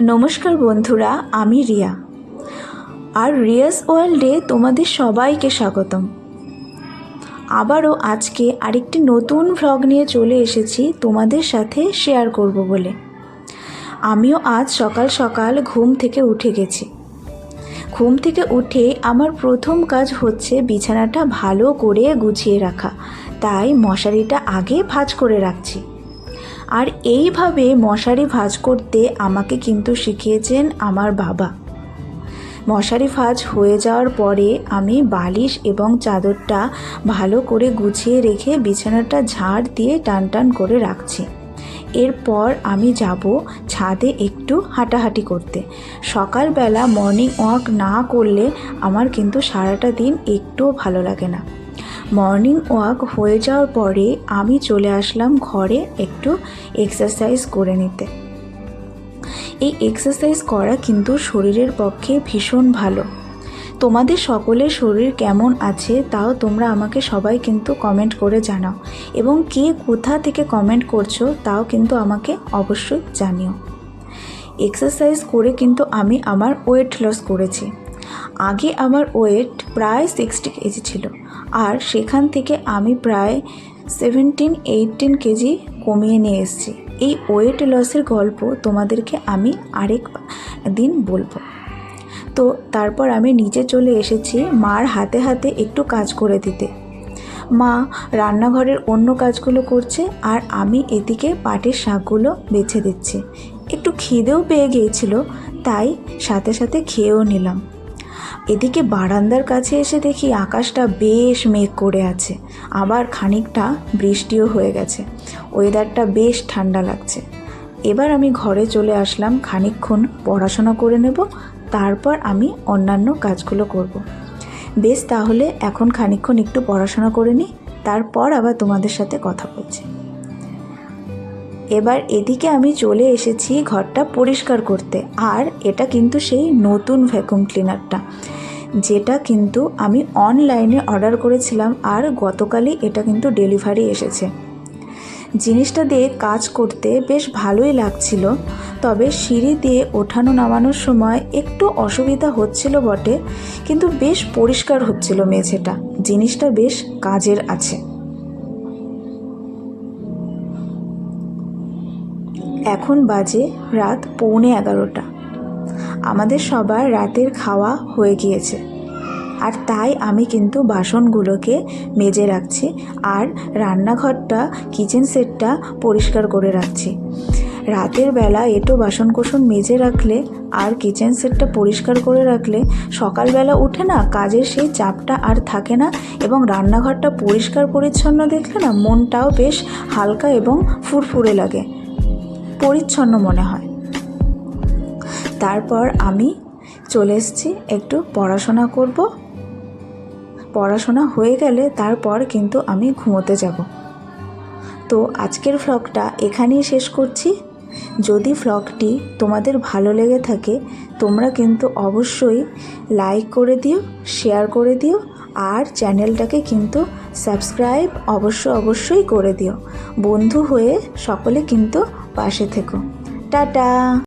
নমস্কার বন্ধুরা, আমি রিয়া। আর রিয়াস ওয়ার্ল্ডে তোমাদের সবাইকে স্বাগতম। আবারও আজকে আরেকটি নতুন ভ্লগ নিয়ে চলে এসেছি তোমাদের সাথে শেয়ার করব বলে। আমিও আজ সকাল সকাল ঘুম থেকে উঠে গেছি। ঘুম থেকে উঠে আমার প্রথম কাজ হচ্ছে বিছানাটা ভালো করে গুছিয়ে রাখা, তাই মশারিটা আগে ভাঁজ করে রাখছি। আর এইভাবে মশারি ভাঁজ করতে আমাকে কিন্তু শিখিয়েছেন আমার বাবা। মশারি ভাঁজ হয়ে যাওয়ার পরে আমি বালিশ এবং চাদরটা ভালো করে গুছিয়ে রেখে বিছানাটা ঝাড় দিয়ে টান টান করে রাখছি। এরপর আমি যাব ছাদে একটু হাঁটাহাঁটি করতে। সকালবেলা মর্নিং ওয়াক না করলে আমার কিন্তু সারাটা দিন একটুও ভালো লাগে না। মর্নিং ওয়াক হয়ে যাওয়ার পরে আমি চলে আসলাম ঘরে একটু এক্সারসাইজ করে নিতে। এই এক্সারসাইজ করা কিন্তু শরীরের পক্ষে ভীষণ ভালো। তোমাদের সকলের শরীর কেমন আছে তাও তোমরা আমাকে সবাই কিন্তু কমেন্ট করে জানাও, এবং কে কোথা থেকে কমেন্ট করছো তাও কিন্তু আমাকে অবশ্যই জানিও। এক্সারসাইজ করে কিন্তু আমি আমার ওয়েট লস করেছি। আগে আমার ওয়েট প্রায় 60 কেজি ছিল, আর সেখান থেকে আমি প্রায় 17-18 কেজি কমিয়ে নিয়ে এসেছি। এই ওয়েট লসের গল্প তোমাদেরকে আমি আরেক দিন বলবো। তো তারপর আমি নিচে চলে এসেছি মার হাতে হাতে একটু কাজ করে দিতে। মা রান্নাঘরের অন্য কাজগুলো করছে, আর আমি এদিকে পাটের শাকগুলো বেছে দিচ্ছি। একটু খিদেও পেয়ে গিয়েছিল, তাই সাথে সাথে খেয়েও নিলাম। এদিকে বারান্দার কাছে এসে দেখি আকাশটা বেশ মেঘ করে আছে, আবার খানিকটা বৃষ্টিও হয়ে গেছে। ওয়েদারটা বেশ ঠান্ডা লাগছে। এবার আমি ঘরে চলে আসলাম, খানিকক্ষণ পড়াশোনা করে নেব, তারপর আমি অন্যান্য কাজগুলো করব। বেশ, তাহলে এখন খানিকক্ষণ একটু পড়াশোনা করে নিই, তারপর আবার তোমাদের সাথে কথা বলছি। এবার এদিকে আমি চলে এসেছি ঘরটা পরিষ্কার করতে। আর এটা কিন্তু সেই নতুন ভ্যাকুয়াম ক্লিনারটা, যেটা কিন্তু আমি অনলাইনে অর্ডার করেছিলাম, আর গতকালই এটা কিন্তু ডেলিভারি এসেছে। জিনিসটা দিয়ে কাজ করতে বেশ ভালোই লাগছিল, তবে সিঁড়ি দিয়ে ওঠানো নামানোর সময় একটু অসুবিধা হচ্ছিল বটে, কিন্তু বেশ পরিষ্কার হচ্ছিল মেঝেটা। জিনিসটা বেশ কাজের আছে। এখন বাজে রাত 11:15। আমাদের সবার রাতের খাওয়া হয়ে গিয়েছে, আর তাই আমি কিন্তু বাসনগুলোকে মেজে রাখছি, আর রান্নাঘরটা কিচেন সেটটা পরিষ্কার করে রাখছি। রাতের বেলা এটো বাসনকোসন মেজে রাখলে আর কিচেন সেটটা পরিষ্কার করে রাখলে সকালবেলা উঠে না কাজের সেই চাপটা আর থাকে না, এবং রান্নাঘরটা পরিষ্কার পরিচ্ছন্ন দেখলে না মনটাও বেশ হালকা এবং ফুরফুরে লাগে, পরিচ্ছন্ন মনে হয়। তারপর আমি চলে এসেছি একটু পড়াশোনা করব। পড়াশোনা হয়ে গেলে তারপর কিন্তু আমি ঘুমোতে যাব। তো আজকের ভ্লগটা এখানেই শেষ করছি। যদি ভ্লগটি তোমাদের ভালো লেগে থাকে তোমরা কিন্তু অবশ্যই লাইক করে দিও, শেয়ার করে দিও, আর চ্যানেলটাকে কিন্তু সাবস্ক্রাইব অবশ্যই করে দিও। বন্ধু হয়ে সকলে কিন্তু পাশে থেকো। টাটা।